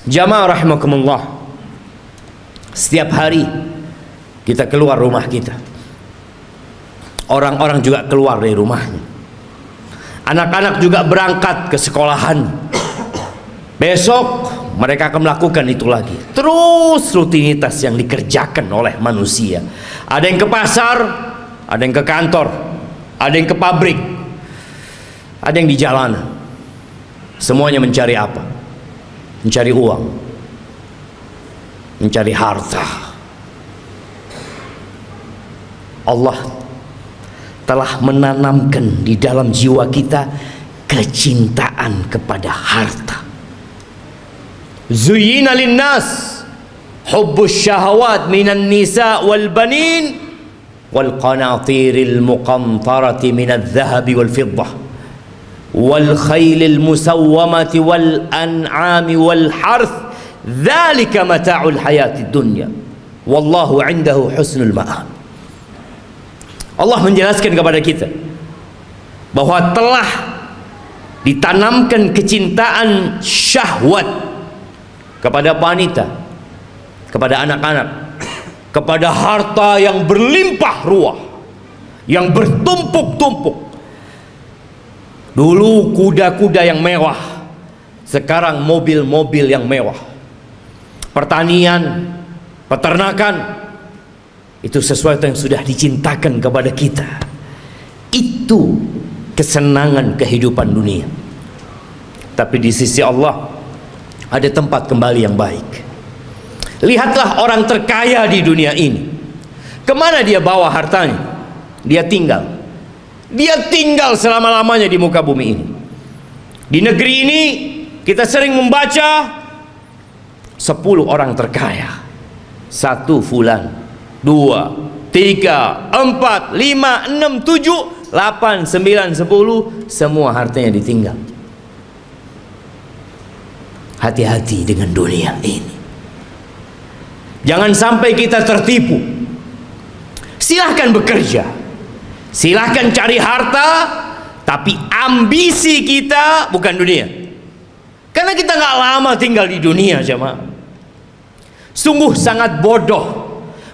Jamaah rahimakumullah, setiap hari kita keluar rumah kita, orang-orang juga keluar dari rumahnya, anak-anak juga berangkat ke sekolahan. Besok mereka akan melakukan itu lagi. Terus rutinitas yang dikerjakan oleh manusia. Ada yang ke pasar, ada yang ke kantor, ada yang ke pabrik, ada yang di jalanan. Semuanya mencari apa? Mencari uang, mencari harta. Allah telah menanamkan di dalam jiwa kita kecintaan kepada harta. Zuyyina linnas hubbus syahawat minan nisa wal banin wal qanatiril muqantarati minadh dhahabi wal fiddah wal khailil musawwamati wal an'ami wal harth dzalika mata'ul hayatid dunya wallahu 'indahu husnul ma'ab. Allah menjelaskan kepada kita bahwa telah ditanamkan kecintaan syahwat kepada wanita, kepada anak-anak, kepada harta yang berlimpah ruah, yang bertumpuk-tumpuk. Dulu kuda-kuda yang mewah, sekarang mobil-mobil yang mewah. Pertanian, peternakan, itu sesuatu yang sudah dicintakan kepada kita. Itu kesenangan kehidupan dunia. Tapi di sisi Allah ada tempat kembali yang baik. Lihatlah orang terkaya di dunia ini, kemana dia bawa hartanya? Dia tinggal selama-lamanya di muka bumi ini. Di negeri ini kita sering membaca 10 orang terkaya, 1 fulan, 2, 3, 4, 5, 6, 7, 8, 9, 10, semua hartanya ditinggal. Hati-hati dengan dunia ini. Jangan sampai kita tertipu. Silahkan bekerja, silahkan cari harta, tapi ambisi kita bukan dunia. Karena kita nggak lama tinggal di dunia, jemaah. Sungguh sangat bodoh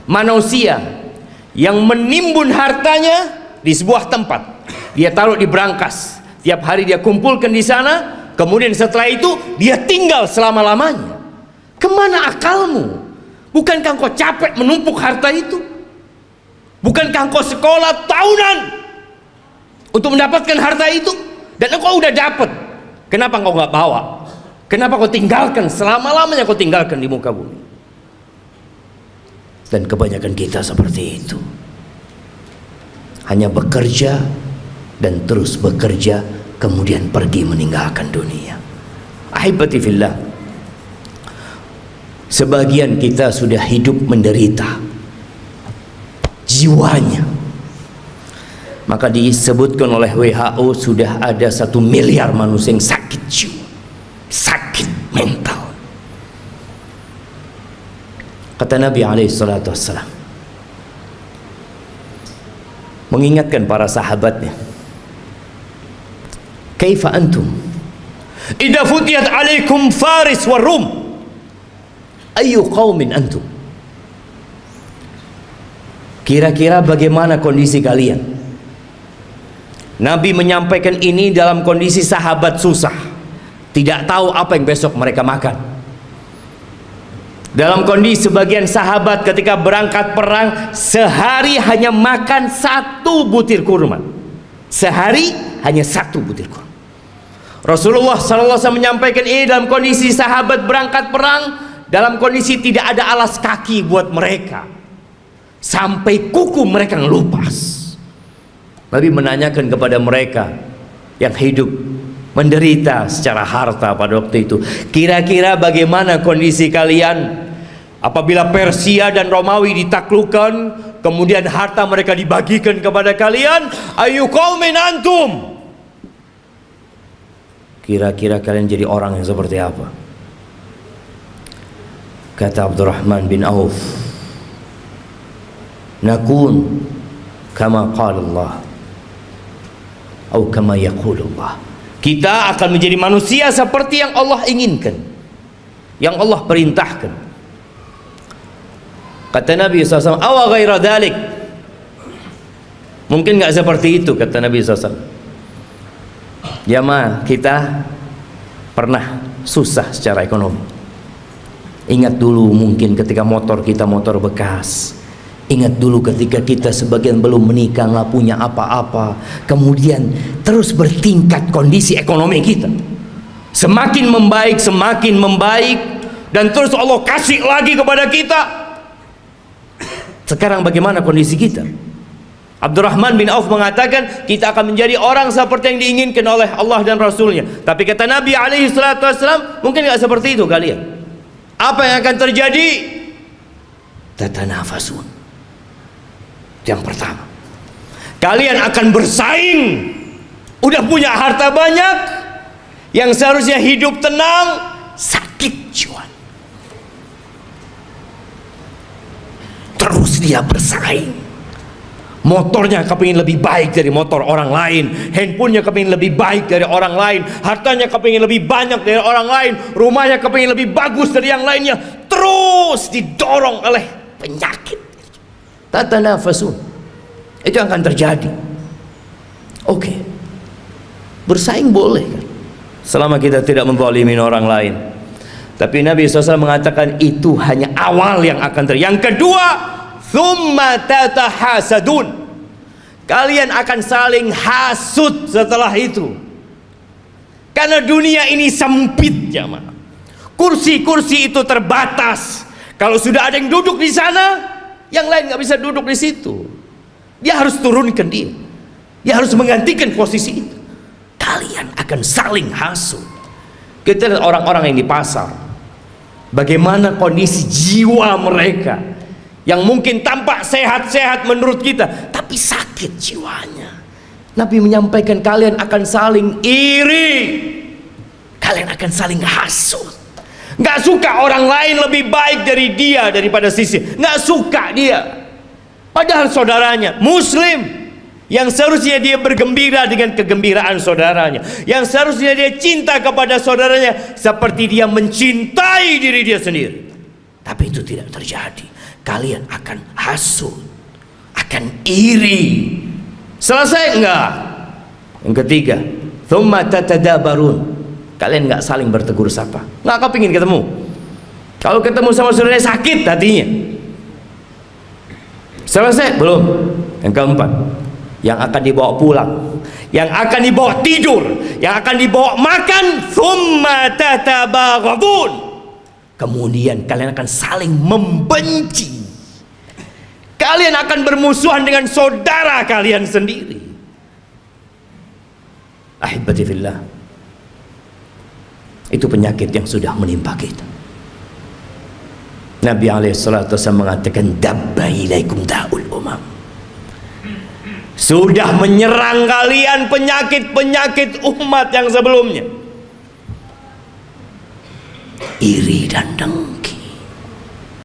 manusia yang menimbun hartanya di sebuah tempat, dia taruh di brankas, tiap hari dia kumpulkan di sana. Kemudian setelah itu dia tinggal selama-lamanya. Kemana akalmu? Bukankah kau capek menumpuk harta itu? Bukankah kau sekolah tahunan untuk mendapatkan harta itu? Dan kau udah dapat, kenapa kau nggak bawa? Kenapa kau tinggalkan selama-lamanya? Kau tinggalkan di muka bumi. Dan kebanyakan kita seperti itu, hanya bekerja dan terus bekerja, kemudian pergi meninggalkan dunia. Ahibati fillah, sebagian kita sudah hidup menderita jiwanya. Maka disebutkan oleh WHO sudah ada 1 miliar manusia yang sakit jiwa, sakit mental. Kata Nabi SAW mengingatkan para sahabatnya, kaifa antum idza futiyat alaikum faris wa rum ayu qaumin antum. Kira-kira bagaimana kondisi kalian? Nabi menyampaikan ini dalam kondisi sahabat susah, tidak tahu apa yang besok mereka makan. Dalam kondisi sebagian sahabat ketika berangkat perang, sehari hanya makan 1 butir kurma. Sehari hanya 1 butir kurma. Rasulullah SAW menyampaikan ini dalam kondisi sahabat berangkat perang, dalam kondisi tidak ada alas kaki buat mereka, sampai kuku mereka ngelupas. Nabi menanyakan kepada mereka yang hidup menderita secara harta pada waktu itu, kira-kira bagaimana kondisi kalian apabila Persia dan Romawi ditaklukkan, kemudian harta mereka dibagikan kepada kalian? Ayu qaumin antum. Kira-kira kalian jadi orang yang seperti apa? Kata Abdurrahman bin Auf, nakun kama qala Allah atau kama yaqul Allah. Kita akan menjadi manusia seperti yang Allah inginkan. yang Allah perintahkan. Kata Nabi SAW, awa ghaira dhalik, mungkin nggak seperti itu, kata Nabi SAW. Jamaah, kita pernah susah secara ekonomi. Ingat dulu mungkin ketika motor kita motor bekas. Ingat dulu ketika kita sebagian belum menikah, nggak punya apa-apa. Kemudian terus bertingkat kondisi ekonomi kita. Semakin membaik, dan terus Allah kasih lagi kepada kita. Sekarang bagaimana kondisi kita? Abdurrahman bin Auf mengatakan kita akan menjadi orang seperti yang diinginkan oleh Allah dan Rasulnya. Tapi kata Nabi SAW, mungkin nggak seperti itu kalian. Apa yang akan terjadi? Tatanafasun. Yang pertama, kalian akan bersaing. Udah punya harta banyak, yang seharusnya hidup tenang, sakit jiwa. Terus dia bersaing. Motornya kepingin lebih baik dari motor orang lain, handphonenya kepingin lebih baik dari orang lain, hartanya kepingin lebih banyak dari orang lain, rumahnya kepingin lebih bagus dari yang lainnya. Terus didorong oleh penyakit. Tatanafasun. Itu yang akan terjadi. Oke. Bersaing boleh kan, selama kita tidak menzalimi orang lain. Tapi Nabi SAW mengatakan itu hanya awal yang akan terjadi. Yang kedua, thumma tatahasadun. Kalian akan saling hasud setelah itu. Karena dunia ini sempit, jamaah. Kursi-kursi itu terbatas. Kalau sudah ada yang duduk di sana, yang lain nggak bisa duduk di situ. Dia harus turunkan dia. Dia harus menggantikan posisi itu. Kalian akan saling hasud. Kita lihat orang-orang yang di pasar, bagaimana kondisi jiwa mereka, yang mungkin tampak sehat-sehat menurut kita, tapi sakit jiwanya. Nabi menyampaikan kalian akan saling iri, kalian akan saling hasud. Nggak suka orang lain lebih baik dari dia daripada sisi, nggak suka dia. Padahal saudaranya Muslim, yang seharusnya dia bergembira dengan kegembiraan saudaranya, yang seharusnya dia cinta kepada saudaranya seperti dia mencintai diri dia sendiri. Tapi itu tidak terjadi. Kalian akan hasud, akan iri. Selesai enggak? Yang ketiga, thumma tatadabarun. Kalian nggak saling bertegur sapa, nggak kepingin ketemu. Kalau ketemu sama saudaranya sakit hatinya. Selesai? Belum. Yang keempat, yang akan dibawa pulang, yang akan dibawa tidur, yang akan dibawa makan, thumma tatabaghadun. Kemudian kalian akan saling membenci. Kalian akan bermusuhan dengan saudara kalian sendiri. Ahibati fillah. Itu penyakit yang sudah menimpa kita. Nabi SAW mengatakan, dabba ilaikum da'ul umam. Sudah menyerang kalian penyakit-penyakit umat yang sebelumnya. Iri dan dengki.